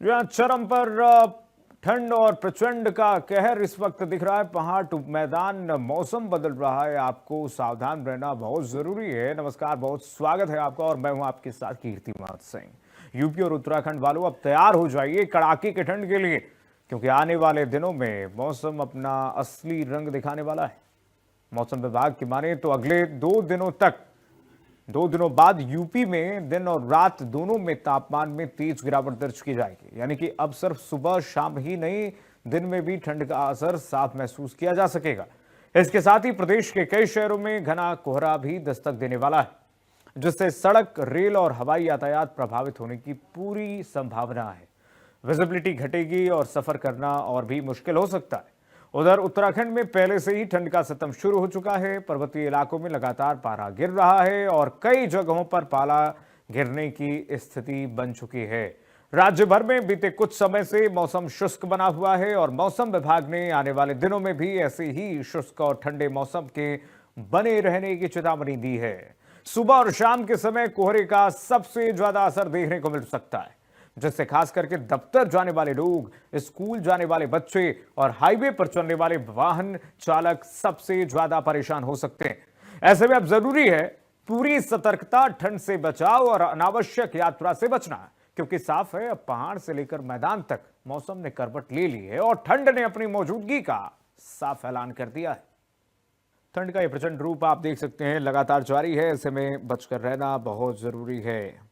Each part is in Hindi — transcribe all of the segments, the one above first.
जहाँ चरम पर ठंड और प्रचंड का कहर इस वक्त दिख रहा है। पहाड़ टू मैदान, मौसम बदल रहा है। आपको सावधान रहना बहुत जरूरी है। नमस्कार, बहुत स्वागत है आपका और मैं हूं आपके साथ कीर्तिमान सिंह। यूपी और उत्तराखंड वालों, अब तैयार हो जाइए कड़ाके की ठंड के लिए, क्योंकि आने वाले दिनों में मौसम अपना असली रंग दिखाने वाला है। मौसम विभाग की माने तो अगले 2 दिनों बाद यूपी में दिन और रात दोनों में तापमान में तेज गिरावट दर्ज की जाएगी। यानी कि अब सिर्फ सुबह शाम ही नहीं, दिन में भी ठंड का असर साफ महसूस किया जा सकेगा। इसके साथ ही प्रदेश के कई शहरों में घना कोहरा भी दस्तक देने वाला है, जिससे सड़क, रेल और हवाई यातायात प्रभावित होने की पूरी संभावना है। विजिबिलिटी घटेगी और सफर करना और भी मुश्किल हो सकता है। उधर उत्तराखंड में पहले से ही ठंड का सितम शुरू हो चुका है। पर्वतीय इलाकों में लगातार पारा गिर रहा है और कई जगहों पर पाला गिरने की स्थिति बन चुकी है। राज्य भर में बीते कुछ समय से मौसम शुष्क बना हुआ है और मौसम विभाग ने आने वाले दिनों में भी ऐसे ही शुष्क और ठंडे मौसम के बने रहने की चेतावनी दी है। सुबह और शाम के समय कोहरे का सबसे ज्यादा असर देखने को मिल सकता है, जिससे खास करके दफ्तर जाने वाले लोग, स्कूल जाने वाले बच्चे और हाईवे पर चलने वाले वाहन चालक सबसे ज्यादा परेशान हो सकते हैं। ऐसे में अब जरूरी है पूरी सतर्कता, ठंड से बचाव और अनावश्यक यात्रा से बचना, क्योंकि साफ है अब पहाड़ से लेकर मैदान तक मौसम ने करवट ले ली है और ठंड ने अपनी मौजूदगी का साफ ऐलान कर दिया है। ठंड का यह प्रचंड रूप आप देख सकते हैं लगातार जारी है। ऐसे में बचकर रहना बहुत जरूरी है।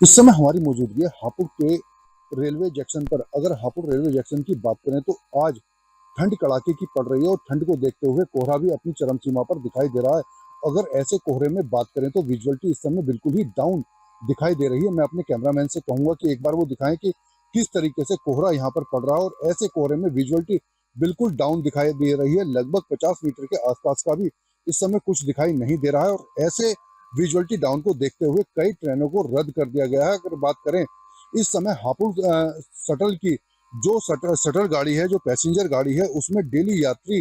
इस समय हमारी मौजूदगी है हापुड़ के रेलवे जंक्शन पर। अगर हापुड़ रेलवे जंक्शन की बात करें तो आज ठंड कड़ाके की पड़ रही है और ठंड को देखते हुए कोहरा भी अपनी चरम सीमा पर दिखाई दे रहा है। अगर ऐसे कोहरे में बात करें तो विजुअलिटी इस समय बिल्कुल ही डाउन दिखाई दे रही है। मैं अपने कैमरामैन से कहूंगा कि एक बार वो दिखाएं कि किस तरीके से कोहरा यहाँ पर पड़ रहा है, और ऐसे कोहरे में विजुअलिटी बिल्कुल डाउन दिखाई दे रही है। लगभग 50 मीटर के आसपास का भी इस समय कुछ दिखाई नहीं दे रहा है, और ऐसे विजुअलिटी डाउन को देखते हुए कई ट्रेनों को रद्द कर दिया गया है। अगर बात करें इस समय हापुड़ शटल की, जो शटल गाड़ी है, जो पैसेंजर गाड़ी है, उसमें डेली यात्री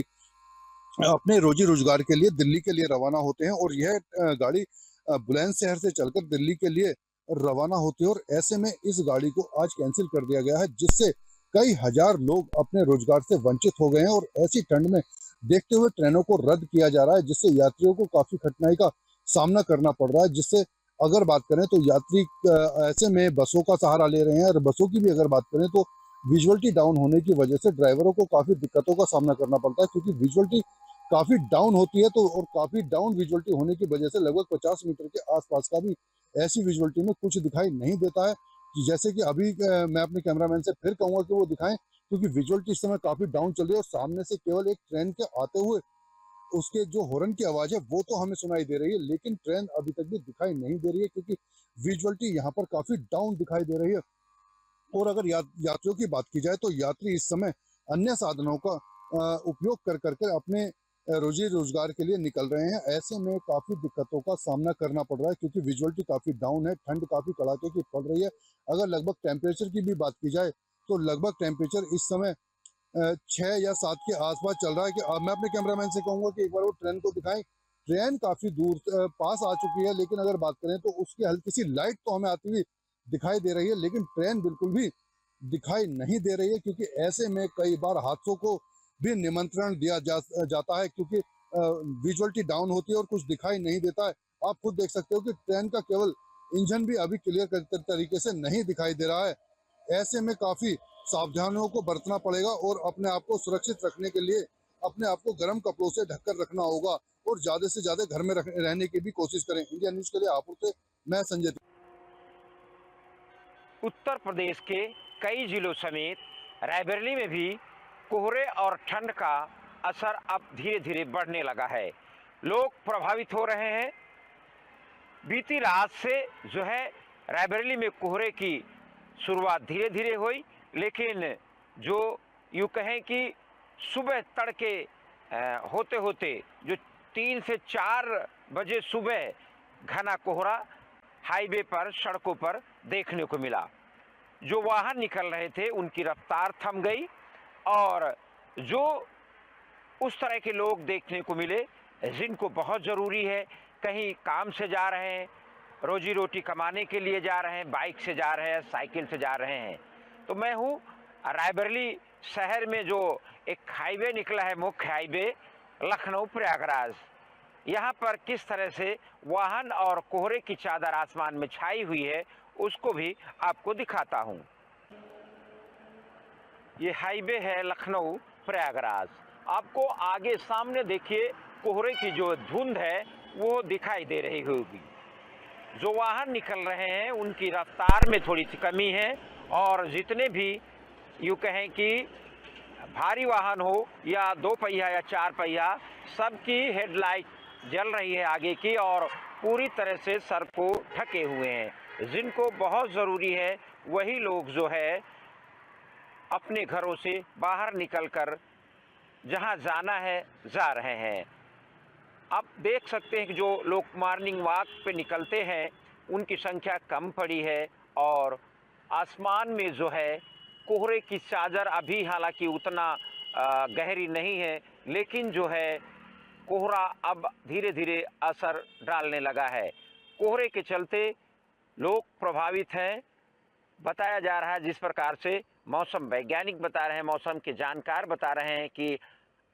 अपने रोजी रोजगार के लिए दिल्ली के लिए रवाना होते हैं, और यह गाड़ी बुलंदशहर से चलकर दिल्ली के लिए रवाना होती है। और ऐसे में इस गाड़ी को आज कैंसिल कर दिया गया है, जिससे कई हजार लोग अपने रोजगार से वंचित हो गए हैं। और ऐसी ठंड में देखते हुए ट्रेनों को रद्द किया जा रहा है, जिससे यात्रियों को काफी कठिनाई का सामना करना पड़ रहा है। जिससे अगर बात करें तो यात्री ऐसे में बसों का सहारा ले रहे हैं, और बसों की भी अगर बात करें तो विजुअलिटी डाउन होने की वजह से ड्राइवरों को काफी दिक्कतों का सामना करना पड़ता है, क्योंकि विजुअलिटी काफी डाउन होती है। तो और काफी डाउन विजुअलिटी होने की वजह से लगभग 50 मीटर के आसपास का भी ऐसी विजुअलिटी में कुछ दिखाई नहीं देता है। जैसे कि अभी मैं अपने कैमरामैन से फिर कहूंगा कि वो दिखाएं, क्योंकि विजुअलिटी इस समय काफी डाउन चल रही है, और सामने से केवल एक ट्रेन के आते हुए उसके जो हॉर्न की आवाज है वो तो हमें सुनाई दे रही है, लेकिन ट्रेन अभी तक भी दिखाई नहीं दे रही है, क्योंकि विजुअलिटी यहाँ पर काफी डाउन दिखाई दे रही है। और अगर यात्रियों की बात की जाए तो यात्री इस समय अन्य साधनों का उपयोग कर करके अपने रोजी रोजगार के लिए निकल रहे हैं। ऐसे में काफी दिक्कतों का सामना करना पड़ रहा है, क्योंकि विजुअलिटी काफी डाउन है, ठंड काफी कड़ाके की पड़ रही है। अगर लगभग टेम्परेचर की भी बात की जाए तो लगभग टेम्परेचर इस समय 6 या 7 के आसपास चल रहा है। कि अब मैं अपने कैमरामैन से कहूंगा कि एक बार वो ट्रेन को दिखाएं। ट्रेन काफी दूर पास आ चुकी है, लेकिन अगर बात करें तो उसकी हल्की सी लाइट तो हमें आती हुई दिखाई दे रही है, लेकिन ट्रेन बिल्कुल भी दिखाई नहीं दे रही है। क्योंकि ऐसे में कई बार हादसों को भी निमंत्रण दिया जाता है, क्योंकि विजुअलिटी डाउन होती है और कुछ दिखाई नहीं देता है। आप खुद देख सकते हो कि ट्रेन का केवल इंजन भी अभी क्लियर तरीके से नहीं दिखाई दे रहा है। ऐसे में काफी सावधानियों को बरतना पड़ेगा, और अपने आप को सुरक्षित रखने के लिए अपने आप को गर्म कपड़ों से ढककर रखना होगा, और ज्यादा से ज्यादा घर में रहने की भी कोशिश करें। इंडिया न्यूज के लिए हापुड़ से मैं संजय। उत्तर प्रदेश के कई जिलों समेत रायबरेली में भी कोहरे और ठंड का असर अब धीरे धीरे बढ़ने लगा है। लोग प्रभावित हो रहे हैं। बीती रात से जो है रायबरेली में कोहरे की शुरुआत धीरे धीरे हुई, लेकिन जो यूँ कहें कि सुबह तड़के होते होते जो 3 से 4 बजे सुबह घना कोहरा हाईवे पर, सड़कों पर देखने को मिला। जो वाहन निकल रहे थे उनकी रफ्तार थम गई, और जो उस तरह के लोग देखने को मिले जिनको बहुत ज़रूरी है, कहीं काम से जा रहे हैं, रोजी रोटी कमाने के लिए जा रहे हैं, बाइक से जा रहे हैं, साइकिल से जा रहे हैं। तो मैं हूँ रायबरेली शहर में जो एक हाईवे निकला है, मुख्य हाईवे लखनऊ प्रयागराज। यहाँ पर किस तरह से वाहन और कोहरे की चादर आसमान में छाई हुई है उसको भी आपको दिखाता हूँ। ये हाईवे है लखनऊ प्रयागराज। आपको आगे सामने देखिए कोहरे की जो धुंध है वो दिखाई दे रही होगी। जो वाहन निकल रहे हैं उनकी रफ्तार में थोड़ी सी कमी है, और जितने भी यूँ कहें कि भारी वाहन हो या 2 पहिया या 4 पहिया, सबकी हेडलाइट जल रही है आगे की, और पूरी तरह से सड़क को ढके हुए हैं। जिनको बहुत ज़रूरी है वही लोग जो है अपने घरों से बाहर निकलकर जहां जाना है जा रहे हैं। आप देख सकते हैं कि जो लोग मॉर्निंग वॉक पे निकलते हैं उनकी संख्या कम पड़ी है, और आसमान में जो है कोहरे की चादर अभी हालांकि उतना गहरी नहीं है, लेकिन जो है कोहरा अब धीरे धीरे असर डालने लगा है। कोहरे के चलते लोग प्रभावित हैं। बताया जा रहा है, जिस प्रकार से मौसम वैज्ञानिक बता रहे हैं, मौसम के जानकार बता रहे हैं कि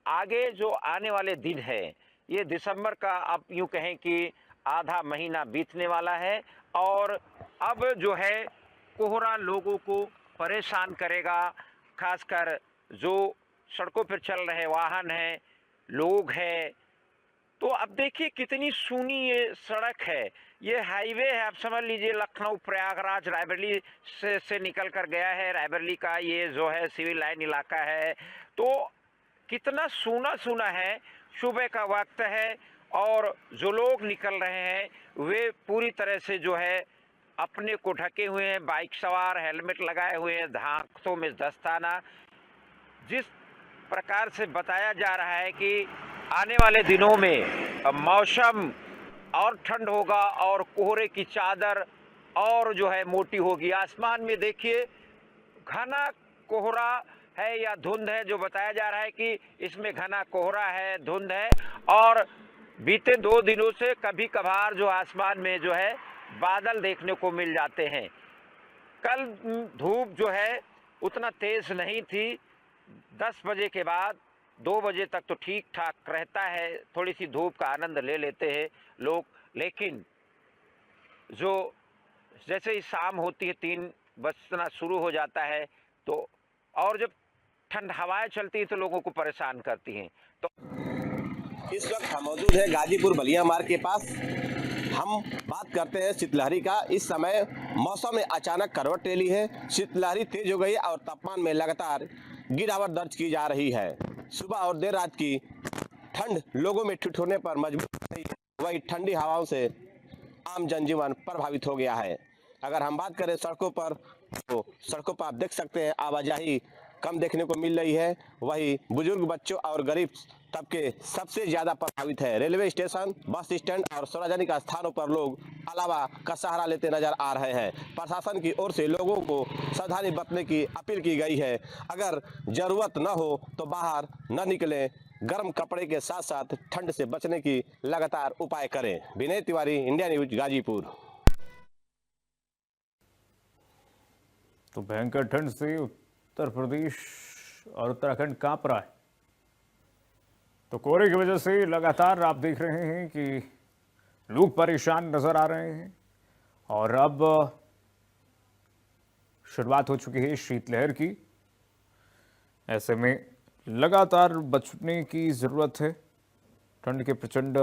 आगे जो आने वाले दिन है, ये दिसंबर का आप यूँ कहें कि आधा महीना बीतने वाला है, और अब जो है कोहरा लोगों को परेशान करेगा। खासकर जो सड़कों पर चल रहे वाहन हैं, लोग हैं। तो अब देखिए कितनी सूनी ये सड़क है, ये हाईवे है। आप समझ लीजिए लखनऊ प्रयागराज रायबरेली से निकल कर गया है। रायबरेली का ये जो है सिविल लाइन इलाका है। तो कितना सूना सूना है। सुबह का वक्त है, और जो लोग निकल रहे हैं वे पूरी तरह से जो है अपने को ढके हुए हैं। बाइक सवार हेलमेट लगाए हुए हैं, हाथों में दस्ताना। जिस प्रकार से बताया जा रहा है कि आने वाले दिनों में मौसम और ठंड होगा, और कोहरे की चादर और जो है मोटी होगी। आसमान में देखिए घना कोहरा है या धुंध है। जो बताया जा रहा है कि इसमें घना कोहरा है, धुंध है, और बीते 2 दिनों से कभी कभार जो आसमान में जो है बादल देखने को मिल जाते हैं। कल धूप जो है उतना तेज नहीं थी। 10 बजे के बाद 2 बजे तक तो ठीक ठाक रहता है, थोड़ी सी धूप का आनंद ले लेते हैं लोग। लेकिन जो जैसे ही शाम होती है, 3 बजना शुरू हो जाता है, तो और जब ठंड हवाएं चलती हैं तो लोगों को परेशान करती हैं। तो इस वक्त हम मौजूद है गाजीपुर बलिया मार्ग के पास। हम बात करते हैं शीतलहरी का। इस समय मौसम में अचानक करवट ले ली है, शीतलहरी तेज हो गई है और तापमान में लगातार गिरावट दर्ज की जा रही है। सुबह और देर रात की ठंड लोगों में ठिठुरने पर मजबूर कर रही है, वही ठंडी हवाओं से आम जनजीवन प्रभावित हो गया है। अगर हम बात करें सड़कों पर, तो सड़कों पर आप देख सकते हैं आवाजाही कम देखने को मिल रही है। वही बुजुर्ग, बच्चों और गरीब तबके सबसे ज्यादा प्रभावित है। रेलवे स्टेशन, बस स्टैंड और सार्वजनिक स्थानों पर लोग अलावा का सहारा लेते नजर आ रहे हैं। प्रशासन की ओर से लोगों को सावधानी बरतने की अपील की गई है। अगर जरूरत न हो तो बाहर न निकलें। गर्म कपड़े के साथ साथ ठंड से बचने की लगातार उपाय करें। Vinay Tiwari, India news, Ghazipur. तो भयंकर ठंड से उत्तर प्रदेश और उत्तराखंड कांप रहा है। तो कोहरे की वजह से लगातार आप देख रहे हैं कि लोग परेशान नजर आ रहे हैं, और अब शुरुआत हो चुकी है शीतलहर की। ऐसे में लगातार बचने की जरूरत है ठंड के प्रचंड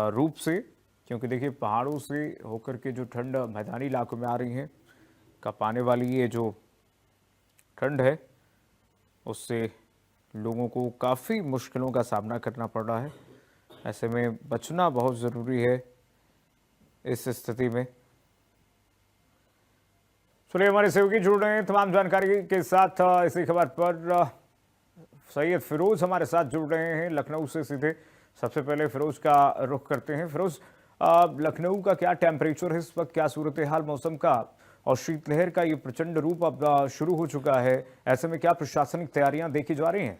रूप से, क्योंकि देखिए पहाड़ों से होकर के जो ठंड मैदानी इलाकों में आ रही है, कप आने वाली ये जो ठंड है उससे लोगों को काफ़ी मुश्किलों का सामना करना पड़ रहा है। ऐसे में बचना बहुत ज़रूरी है इस स्थिति में। चलिए हमारे सहयोगी जुड़ रहे हैं तमाम जानकारी के साथ। इसी खबर पर सैयद फिरोज हमारे साथ जुड़ रहे हैं लखनऊ से सीधे। सबसे पहले फिरोज का रुख करते हैं। फिरोज, लखनऊ का क्या टेम्परेचर है इस वक्त, क्या सूरत हाल मौसम का, और शीतलहर का ये प्रचंड रूप अब शुरू हो चुका है, ऐसे में क्या प्रशासनिक तैयारियां देखी जा रही हैं?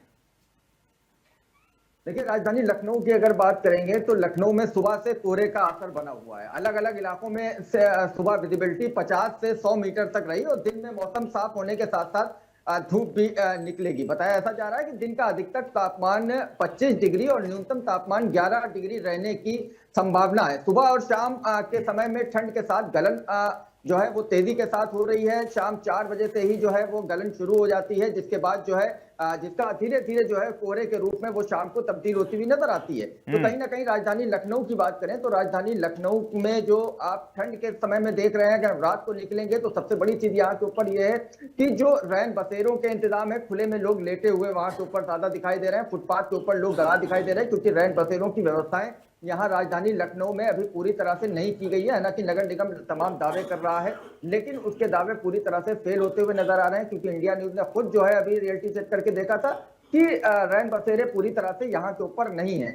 देखिए, राजधानी लखनऊ की अगर बात करेंगे तो लखनऊ में सुबह से कोहरे का असर बना हुआ है। अलग अलग इलाकों में से सुबह विजिबिलिटी 50 से 100 मीटर तक रही और दिन में मौसम साफ होने के साथ साथ धूप भी निकलेगी। बताया ऐसा जा रहा है कि दिन का अधिकतम तापमान 25 डिग्री और न्यूनतम तापमान 11 डिग्री रहने की संभावना है। सुबह और शाम के समय में ठंड के साथ गलन जो है वो तेजी के साथ हो रही है। शाम 4 बजे से ही जो है वो गलन शुरू हो जाती है, जिसके बाद जो है जिसका धीरे धीरे जो है कोहरे के रूप में वो शाम को तब्दील होती हुई नजर आती है। तो कहीं ना कहीं राजधानी लखनऊ की बात करें तो राजधानी लखनऊ में जो आप ठंड के समय में देख रहे हैं, अगर रात को निकलेंगे तो सबसे बड़ी चीज यहाँ के ऊपर ये है कि जो रैन बसेरों के इंतजाम है, खुले में लोग लेटे हुए वहां के ऊपर ज्यादा दिखाई दे रहे हैं। फुटपाथ के ऊपर लोग गड़ा दिखाई दे रहे हैं, क्योंकि रैन बसेरों की व्यवस्थाएं यहाँ राजधानी लखनऊ में अभी पूरी तरह से नहीं की गई है। हालांकि नगर निगम तमाम दावे कर रहा है, लेकिन उसके दावे पूरी तरह से फेल होते हुए नजर आ रहे हैं, क्योंकि इंडिया न्यूज ने खुद जो है अभी रियलिटी चेक करके देखा था कि रैन बसेरे पूरी तरह से यहाँ के ऊपर नहीं है।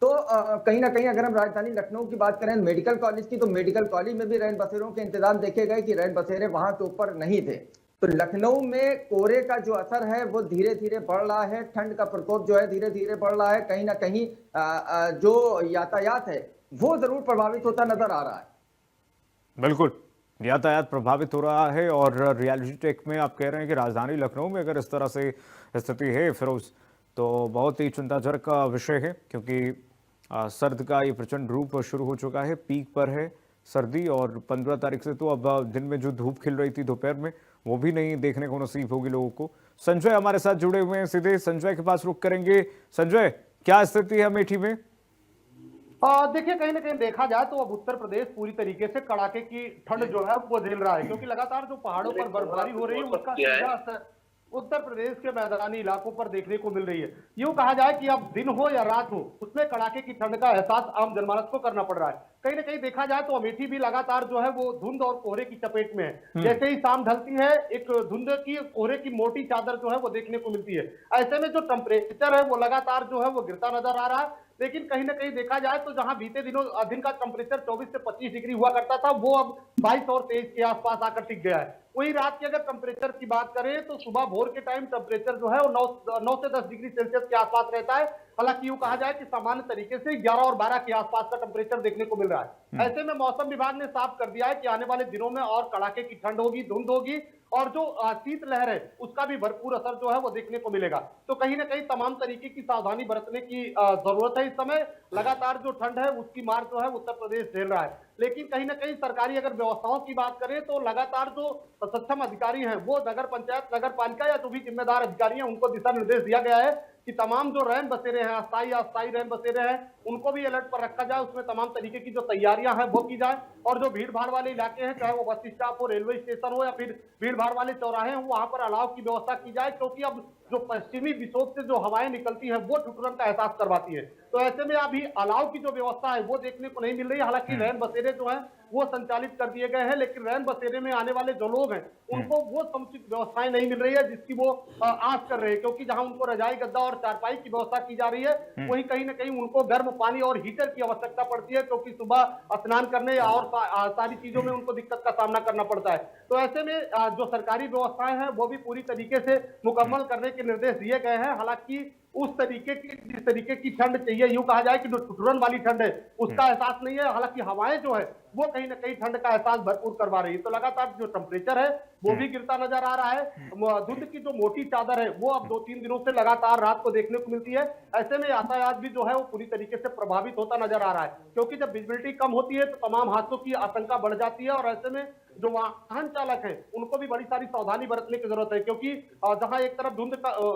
तो कहीं ना कहीं अगर हम राजधानी लखनऊ की बात करें मेडिकल कॉलेज की, तो मेडिकल कॉलेज में भी रैन बसेरों के इंतजाम देखे गए कि रैन बसेरे वहां के ऊपर नहीं थे। तो लखनऊ में कोहरे का जो असर है वो धीरे धीरे बढ़ रहा है, ठंड का प्रकोप जो है धीरे धीरे बढ़ रहा है। कहीं ना कहीं जो यातायात है वो जरूर प्रभावित होता नजर आ रहा है। बिल्कुल, यातायात प्रभावित हो रहा है और रियलिटी चेक में आप कह रहे हैं कि राजधानी लखनऊ में अगर इस तरह से स्थिति है फिरोज, तो बहुत ही चिंताजनक का विषय है, क्योंकि सर्द का ये प्रचंड रूप शुरू हो चुका है, पीक पर है सर्दी। और 15 तारीख से तो अब दिन में जो धूप खिल रही थी दोपहर में, वो भी नहीं देखने को नसीब होगी लोगों को। संजय हमारे साथ जुड़े हुए हैं, सीधे संजय के पास रुख करेंगे। संजय, क्या स्थिति है अमेठी में? देखिए, कहीं ना कहीं देखा जाए तो अब उत्तर प्रदेश पूरी तरीके से कड़ाके की ठंड जो है वो झेल रहा है, क्योंकि लगातार जो पहाड़ों पर बर्फबारी हो रही है उसका सीधा असर उत्तर प्रदेश के मैदानी इलाकों पर देखने को मिल रही है। यूं कहा जाए कि अब दिन हो या रात हो, उसमें कड़ाके की ठंड का एहसास आम जनमानस को करना पड़ रहा है। कहीं ना कहीं देखा जाए तो अमेठी भी लगातार जो है वो धुंध और कोहरे की चपेट में है। जैसे ही शाम ढलती है, एक धुंध की कोहरे की मोटी चादर जो है वो देखने को मिलती है। ऐसे में जो टेम्परेचर है वो लगातार जो है वो गिरता नजर आ रहा है। लेकिन कहीं ना कहीं देखा जाए तो जहां बीते दिनों दिन का टेम्परेचर 24 से 25 डिग्री हुआ करता था, वो अब 22 और 23 के आसपास आकर टिक गया है। वही रात की अगर टेम्परेचर की बात करें तो सुबह भोर के टाइम टेम्परेचर जो है वो 9 से 10 डिग्री सेल्सियस के आसपास रहता है। हालांकि यूं कहा जाए कि सामान्य तरीके से 11 और 12 के आसपास का टेम्परेचर देखने को मिल रहा है। ऐसे में मौसम विभाग ने साफ कर दिया है कि आने वाले दिनों में और कड़ाके की ठंड होगी, धुंध होगी, और जो शीतलहर है उसका भी भरपूर असर जो है वो देखने को मिलेगा। तो कहीं ना कहीं तमाम तरीके की सावधानी बरतने की जरूरत है। इस समय लगातार जो ठंड है उसकी मार जो है उत्तर प्रदेश झेल रहा है। लेकिन कहीं ना कहीं सरकारी अगर व्यवस्थाओं की बात करें तो लगातार जो सक्षम अधिकारी हैं वो नगर पंचायत, नगर पालिका या जो भी जिम्मेदार अधिकारी हैं उनको दिशा निर्देश दिया गया है कि तमाम जो रैन बसेरे हैं, अस्थायी रैन बसेरे हैं, उनको भी अलर्ट पर रखा जाए। उसमें तमाम तरीके की जो तैयारियां हैं वो की जाए, और जो भीड़ भाड़ वाले इलाके हैं, चाहे वो बस स्टॉप हो, रेलवे स्टेशन हो या फिर भीड़ भाड़ वाले चौराहे हैं, वहां पर अलाव की व्यवस्था की जाए, क्योंकि अब जो पश्चिमी विक्षोभ से जो हवाएं निकलती हैं वो ठिठुरन का एहसास करवाती है। तो ऐसे में अभी अलाव की जो व्यवस्था है वो देखने को नहीं मिल रही है। हालांकि रैन बसेरे जो हैं वो संचालित कर दिए गए हैं, लेकिन रैन बसेरे में आने वाले जो लोग हैं उनको वो समुचित व्यवस्थाएं नहीं मिल रही है जिसकी वो आस कर रहे हैं। क्योंकि जहां उनको रजाई, गद्दा और चारपाई की व्यवस्था की जा रही है, वहीं कहीं ना कहीं उनको गर्म पानी और हीटर की आवश्यकता पड़ती है, क्योंकि सुबह स्नान करने और सारी चीजों में उनको दिक्कत का सामना करना पड़ता है। तो ऐसे में जो सरकारी व्यवस्थाएं हैं वो भी पूरी तरीके से मुकम्मल करने के निर्देश दिए गए हैं। हालांकि उस तरीके की, जिस तरीके की ठंड चाहिए, यूं कहा जाए कि जो ठिठुरन वाली ठंड है उसका एहसास नहीं है। हालांकि हवाएं जो है वो कहीं ना कहीं ठंड का एहसास भरपूर करवा रही है। तो लगातार जो टेम्परेचर है वो भी गिरता नजर आ रहा है। धुंध की जो मोटी चादर है वो अब 2-3 दिनों से लगातार रात को देखने को मिलती है। ऐसे में यातायात भी जो है वो पूरी तरीके से प्रभावित होता नजर आ रहा है, क्योंकि जब विजिबिलिटी कम होती है तो तमाम हादसों की आशंका बढ़ जाती है। और ऐसे में जो वाहन चालक है उनको भी बड़ी सारी सावधानी बरतने की जरूरत है, क्योंकि जहां एक तरफ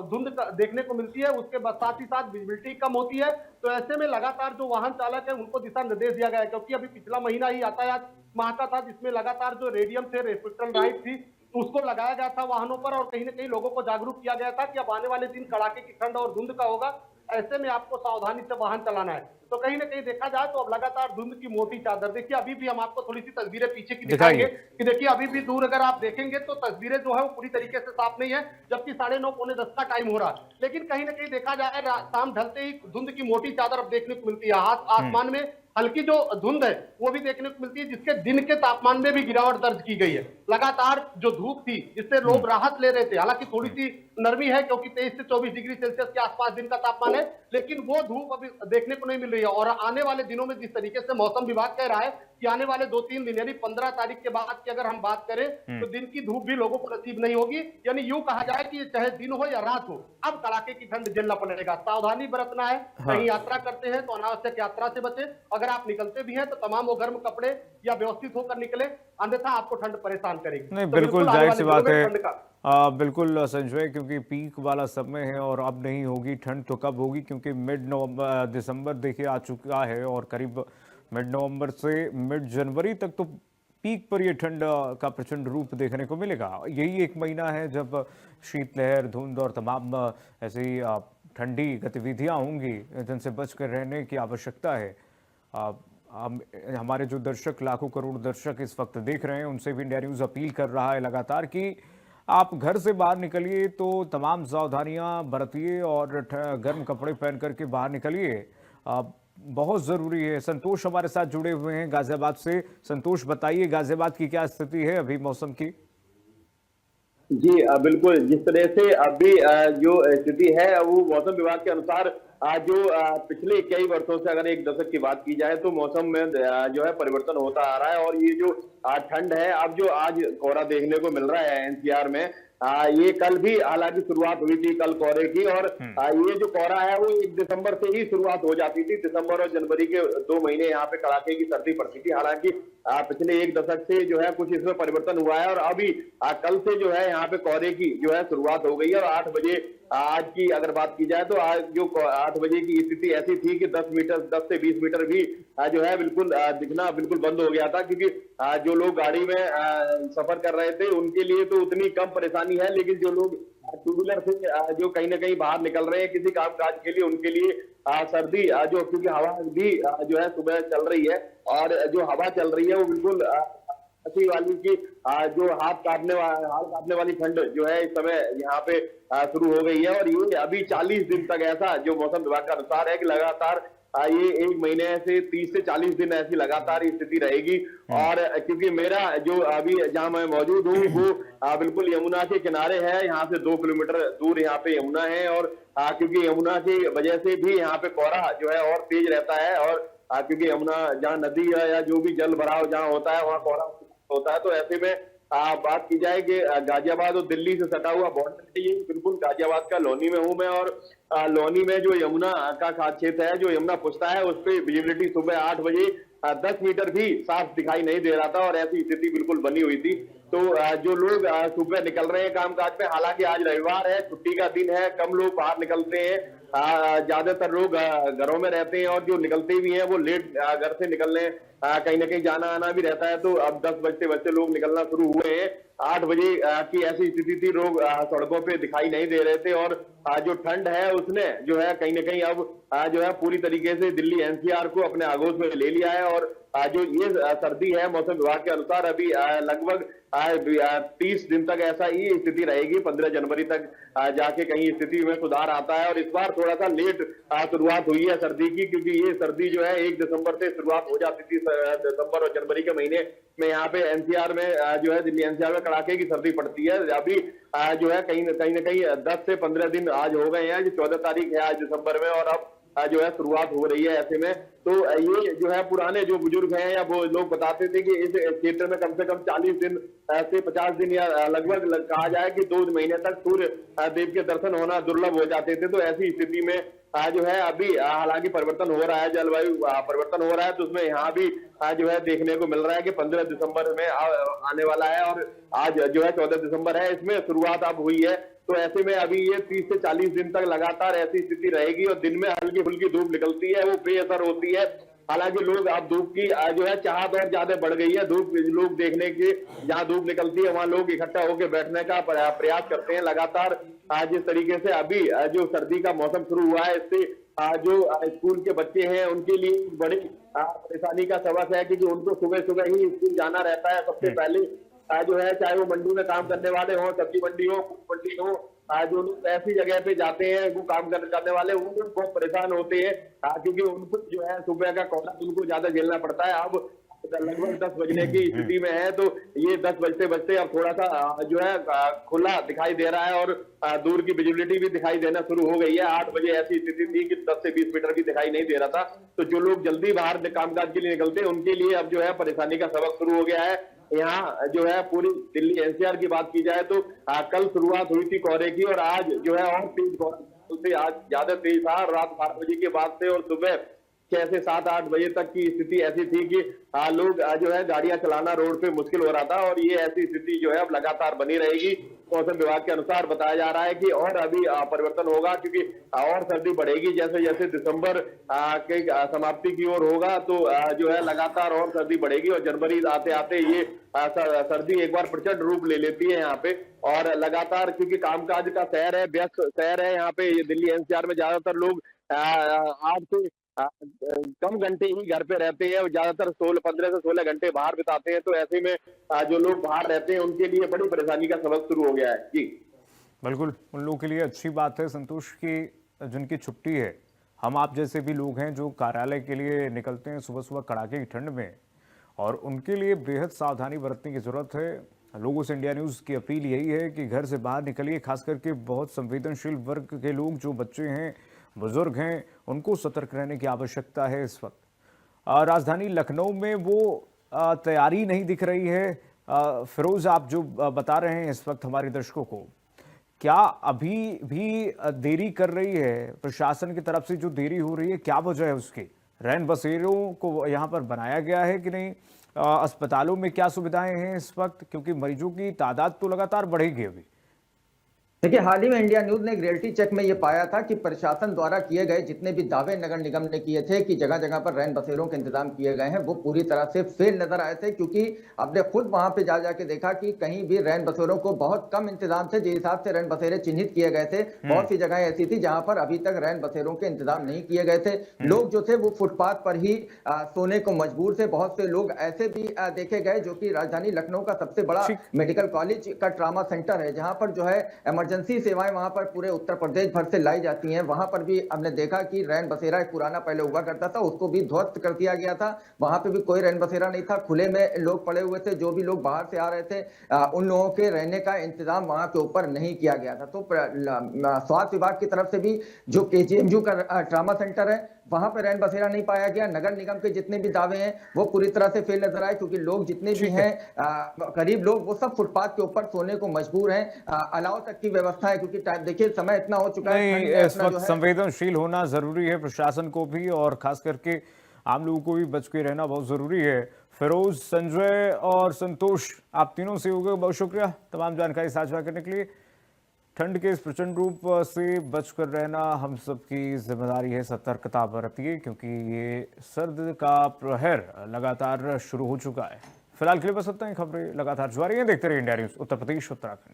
धुंध देखने को मिलती है, उसके साथ ही साथ विजिबिलिटी कम होती है। तो ऐसे में लगातार जो वाहन चालक है उनको दिशा निर्देश दिया गया है, क्योंकि अभी पिछला महीना ही यातायात माह का था जिसमें लगातार जो रेडियम थे, रेस्ट्रिक्शन लाइट थी, उसको लगाया गया था वाहनों पर, और कहीं ना कहीं लोगों को जागरूक किया गया था कि अब आने वाले दिन कड़ाके की ठंड और धुंध का होगा, ऐसे में आपको सावधानी से वाहन चलाना है। तो कहीं ना कहीं देखा जाए तो अब लगातार धुंध की मोटी चादर, देखिए अभी भी हम आपको थोड़ी सी तस्वीरें पीछे की दिखाएंगे कि देखिए अभी भी दूर अगर आप देखेंगे तो तस्वीरें जो है वो पूरी तरीके से साफ नहीं है, जबकि 9:30 पौने 10 का टाइम हो रहा है। लेकिन कहीं ना कहीं देखा जाए शाम ढलते ही धुंध की मोटी चादर अब देखने को मिलती है। आसमान में हल्की जो धुंध है वो भी देखने को मिलती है, जिसके दिन के तापमान में भी गिरावट दर्ज की गई है। लगातार जो धूप थी जिससे लोग राहत ले रहे थे, हालांकि थोड़ी सी नरमी है, क्योंकि 23 से 24 डिग्री सेल्सियस के आसपास दिन का तापमान है, लेकिन वो धूप अभी देखने को नहीं मिल रही है। और आने वाले दिनों में जिस तरीके से मौसम विभाग कह रहा है कि आने वाले 2-3 दिन यानी 15 तारीख के बाद की अगर हम बात करें तो दिन की धूप भी लोगों को नसीब नहीं होगी। यानी यूं कहा जाए कि चाहे दिन हो या रात हो, अब कड़ाके की ठंड झेलना पड़ेगा। सावधानी बरतना है। कहीं यात्रा करते हैं तो अनावश्यक यात्रा से बचें। अगर आप निकलते भी हैं तो तमाम वो गर्म कपड़े या व्यवस्थित होकर निकले, अन्यथा आपको ठंड परेशान करेगी। नहीं, तो बिल्कुल आने जाहिर वाले सी दिनों बात में है। ठंड का बिल्कुल संजय, क्योंकि पीक वाला समय है और अब नहीं होगी ठंड तो कब होगी, क्योंकि मिड नवंबर दिसंबर देखिए आ चुका है और करीब मिड नवंबर से मिड जनवरी तक तो पीक पर ये ठंड का प्रचंड रूप देखने को मिलेगा। यही एक महीना है जब शीतलहर, धुंध और तमाम ऐसी ठंडी गतिविधियां होंगी जिनसे बचकर रहने की आवश्यकता है। हमारे जो दर्शक, लाखों करोड़ दर्शक इस वक्त देख रहे हैं, उनसे भी इंडिया न्यूज़ अपील कर रहा है लगातार कि आप घर से बाहर निकलिए तो तमाम सावधानियां बरतिए और गर्म कपड़े पहन करके बाहर निकलिए, बहुत ज़रूरी है। संतोष हमारे साथ जुड़े हुए हैं गाजियाबाद से। संतोष, बताइए गाजियाबाद की क्या स्थिति है अभी मौसम की? जी बिल्कुल, जिस तरह से अभी जो स्थिति है वो मौसम विभाग के अनुसार जो पिछले कई वर्षों से अगर एक दशक की बात की जाए तो मौसम में जो है परिवर्तन होता आ रहा है। और ये जो ठंड है, अब जो आज कोहरा देखने को मिल रहा है एनसीआर में, ये कल भी हालांकि शुरुआत हुई थी कल कोहरे की। और ये जो कोहरा है वो 1 दिसंबर से ही शुरुआत हो जाती थी। दिसंबर और जनवरी के 2 महीने यहाँ पे कड़ाके की सर्दी पड़ती थी। हालांकि पिछले 1 दशक से जो है कुछ इसमें परिवर्तन हुआ है और अभी कल से जो है यहाँ पे कोहरे की जो है शुरुआत हो गई है। और 8 बजे आज की अगर बात की जाए तो आज जो 8 बजे की स्थिति ऐसी थी कि 10 से 20 मीटर भी जो है बिल्कुल दिखना बिल्कुल बंद हो गया था, क्योंकि जो लोग गाड़ी में सफर कर रहे थे उनके लिए तो उतनी कम परेशानी है, लेकिन जो लोग टू व्हीलर से जो कहीं ना कहीं बाहर निकल रहे हैं किसी काम काज के लिए, उनके लिए सर्दी जो, क्योंकि हवा भी जो है सुबह चल रही है और जो हवा चल रही है वो बिल्कुल ऐसी वाली की जो हाथ काटने वाली ठंड जो है इस समय यहाँ पे शुरू हो गई है। और ये अभी 40 दिन तक ऐसा जो मौसम विभाग का अनुसार है कि लगातार ये 1 महीने से 30 से 40 दिन ऐसी लगातार स्थिति रहेगी। और क्योंकि मेरा जो अभी जहां मैं मौजूद हूँ वो बिल्कुल यमुना के किनारे है, यहाँ से 2 किलोमीटर दूर यहाँ पे यमुना है। और क्योंकि यमुना की वजह से भी यहाँ पे कोहरा जो है और तेज रहता है। और क्योंकि यमुना जहाँ नदी है या जो भी जल भराव जहाँ होता है वहाँ कोहरा होता है, तो ऐसे में बात की जाए कि गाजियाबाद और दिल्ली से सटा हुआ बॉर्डर है ये, बिल्कुल गाजियाबाद का लोनी में हूं मैं। और लोनी में जो यमुना का खास क्षेत्र है, जो यमुना पुष्ता है, उस पर विजिबिलिटी सुबह 8 बजे 10 मीटर भी साफ दिखाई नहीं दे रहा था और ऐसी स्थिति बिल्कुल बनी हुई थी। तो जो लोग सुबह निकल रहे हैं कामकाज में, हालांकि आज रविवार है, छुट्टी का दिन है, कम लोग बाहर निकलते हैं, ज्यादातर लोग घरों में रहते हैं और जो निकलते भी हैं वो लेट घर से निकलने कहीं ना कहीं जाना आना भी रहता है। तो अब 10 बजते लोग निकलना शुरू हुए हैं। 8 बजे की ऐसी स्थिति थी, लोग सड़कों पे दिखाई नहीं दे रहे थे। और जो ठंड है उसने जो है कहीं ना कहीं अब जो है पूरी तरीके से दिल्ली एनसीआर को अपने आगोश में ले लिया है। और जो ये सर्दी है मौसम विभाग के अनुसार अभी लगभग 30 दिन तक ऐसा ही स्थिति रहेगी। 15 जनवरी तक जाके कहीं स्थिति में सुधार आता है। और इस बार थोड़ा सा लेट शुरुआत हुई है सर्दी की, क्योंकि ये सर्दी जो है 1 दिसंबर से शुरुआत हो जाती थी। दिसंबर और जनवरी के महीने में यहाँ पे एनसीआर में जो है दिल्ली एनसीआर में कड़ाके की सर्दी पड़ती है। अभी जो है कहीं ना कहीं 10 से 15 दिन आज हो गए हैं, जो 14 तारीख है आज दिसंबर में, और अब जो है शुरुआत हो रही है। ऐसे में तो ये जो है पुराने जो बुजुर्ग हैं या वो लोग बताते थे कि इस क्षेत्र में कम से कम 40 दिन से 50 दिन या लगभग कहा जाए कि 2 महीने तक सूर्य देव के दर्शन होना दुर्लभ हो जाते थे। तो ऐसी स्थिति में जो है अभी हालांकि परिवर्तन हो रहा है, जलवायु परिवर्तन हो रहा है, तो उसमें यहाँ भी जो है देखने को मिल रहा है कि 15 दिसंबर में आने वाला है और आज जो है 14 दिसंबर है, इसमें शुरुआत अब हुई है। तो ऐसे में अभी ये 30 से 40 दिन तक लगातार ऐसी स्थिति रहेगी और दिन में हल्की फुल्की धूप निकलती है, वो बेअसर होती है। हालांकि लोग अब धूप की जो है चाहत और ज्यादा बढ़ गई है। धूप लोग देखने के जहां धूप निकलती है वहां लोग इकट्ठा होकर बैठने का प्रयास करते हैं लगातार। जिस तरीके से अभी जो सर्दी का मौसम शुरू हुआ है, इससे जो स्कूल के बच्चे हैं उनके लिए बड़ी परेशानी का सबक है, क्योंकि उनको सुबह ही स्कूल जाना रहता है। सबसे पहले जो है चाहे वो मंडी में काम करने वाले हों, सब्जी मंडी हो, जो लोग ऐसी जगह पे जाते हैं वो काम करने वाले, वो बहुत परेशान होते हैं, क्योंकि उनको जो है सुबह का कोहरा उनको ज्यादा झेलना पड़ता है। अब लगभग 10 बजने की स्थिति में है, तो ये 10 बजते बजते अब थोड़ा सा जो है खुला दिखाई दे रहा है और दूर की विजिबिलिटी भी दिखाई देना शुरू हो गई है। 8 बजे ऐसी स्थिति थी कि 10 से 20 मीटर भी दिखाई नहीं दे रहा था। तो जो लोग जल्दी बाहर कामकाज के लिए निकलते हैं उनके लिए अब जो है परेशानी का सबक शुरू हो गया है। यहाँ जो है पूरी दिल्ली एनसीआर की बात की जाए तो कल शुरुआत हुई थी कोहरे की और आज जो है और तेज कोहरा से आज ज्यादा तेज था। रात 12 बजे के बाद से और सुबह 6 से 7-8 बजे तक की स्थिति ऐसी थी कि लोग जो है गाड़ियां चलाना रोड पे मुश्किल हो रहा था और ये ऐसी स्थिति जो है अब लगातार बनी रहेगी। मौसम विभाग के अनुसार बताया जा रहा है कि और अभी परिवर्तन होगा क्योंकि और सर्दी बढ़ेगी। जैसे जैसे दिसंबर के समाप्ति की ओर होगा तो जो है लगातार और सर्दी बढ़ेगी और जनवरी आते आते ये सर्दी एक बार प्रचंड रूप ले लेती है यहाँ पे। और लगातार क्योंकि कामकाज का शहर है, व्यस्त शहर है यहाँ पे, ये दिल्ली एनसीआर में ज्यादातर लोग 8 से कम घंटे ही घर पे रहते हैं और ज्यादातर 15 से 16 घंटे बाहर बिताते हैं। तो ऐसे में जो लोग बाहर रहते हैं उनके लिए बड़ी परेशानी का सबक शुरू हो गया है। जी बिल्कुल, उन लोगों के लिए अच्छी बात है संतोष की जिनकी छुट्टी है। हम आप जैसे भी लोग हैं जो कार्यालय के लिए निकलते हैं सुबह सुबह कड़ाके की ठंड में, और उनके लिए बेहद सावधानी बरतने की जरूरत है। लोगों से इंडिया न्यूज़ की अपील यही है कि घर से बाहर निकलिए, खास करके बहुत संवेदनशील वर्ग के लोग जो बच्चे हैं, बुजुर्ग हैं, उनको सतर्क रहने की आवश्यकता है इस वक्त। राजधानी लखनऊ में वो तैयारी नहीं दिख रही है। फिरोज, आप जो बता रहे हैं इस वक्त हमारे दर्शकों को, क्या अभी भी देरी कर रही है प्रशासन की तरफ से? जो देरी हो रही है क्या वजह है उसकी? रैन बसेरों को यहाँ पर बनाया गया है कि नहीं? अस्पतालों में क्या सुविधाएं हैं इस वक्त, क्योंकि मरीजों की तादाद तो लगातार बढ़ेगी अभी। देखिए, हाल ही में इंडिया न्यूज ने एक रियलिटी चेक में ये पाया था कि प्रशासन द्वारा किए गए जितने भी दावे नगर निगम ने किए थे कि जगह जगह पर रैन बसेरों के इंतजाम किए गए हैं, वो पूरी तरह से फेल नजर आए थे। क्योंकि आपने खुद वहां पे जा जाके देखा कि कहीं भी रैन बसेरों को बहुत कम इंतजाम थे। जिस हिसाब से रैन बसेरे चिन्हित किए गए थे, बहुत सी जगह ऐसी थी जहां पर अभी तक रैन बसेरों के इंतजाम नहीं किए गए थे। लोग जो थे वो फुटपाथ पर ही सोने को मजबूर थे। बहुत से लोग ऐसे भी देखे गए जो कि राजधानी लखनऊ का सबसे बड़ा मेडिकल कॉलेज का ट्रामा सेंटर है, जहां पर जो है इमरजेंसी सेवाएं वहां पर पूरे उत्तर प्रदेश भर से लाई जाती हैं। वहां पर भी हमने देखा कि रैन बसेरा एक पुराना पहले हुआ करता था, उसको भी ध्वस्त कर दिया गया था। वहां पे भी कोई रैन बसेरा नहीं था, खुले में लोग पड़े हुए थे। जो भी लोग बाहर से आ रहे थे उन लोगों के रहने का इंतजाम वहां के ऊपर नहीं किया गया था। तो स्वास्थ्य विभाग की तरफ से भी जो केजीएमयू का ट्रामा सेंटर है वहां पर रैन बसेरा नहीं पाया गया। नगर निगम के जितने भी दावे हैं वो पूरी तरह से फेल नजर आए, क्योंकि लोग जितने भी हैं गरीब लोग वो सब फुटपाथ के ऊपर सोने को मजबूर हैं। अलाव तक की व्यवस्था है, क्योंकि देखिए समय इतना हो चुका है। इस वक्त संवेदनशील होना जरूरी है, प्रशासन को भी और खास करके आम लोगों को भी बच के रहना बहुत जरूरी है। फिरोज, संजय और संतोष, आप तीनों से हो गए, बहुत शुक्रिया तमाम जानकारी साझा करने के लिए। ठंड के इस प्रचंड रूप से बचकर रहना हम सबकी जिम्मेदारी है। सतर्कता बरतिए, क्योंकि ये सर्द का प्रहर लगातार शुरू हो चुका है। फिलहाल के लिए बस इतना ही। खबरें लगातार जारी हैं, देखते रहिए इंडिया न्यूज़ उत्तर प्रदेश उत्तराखंड।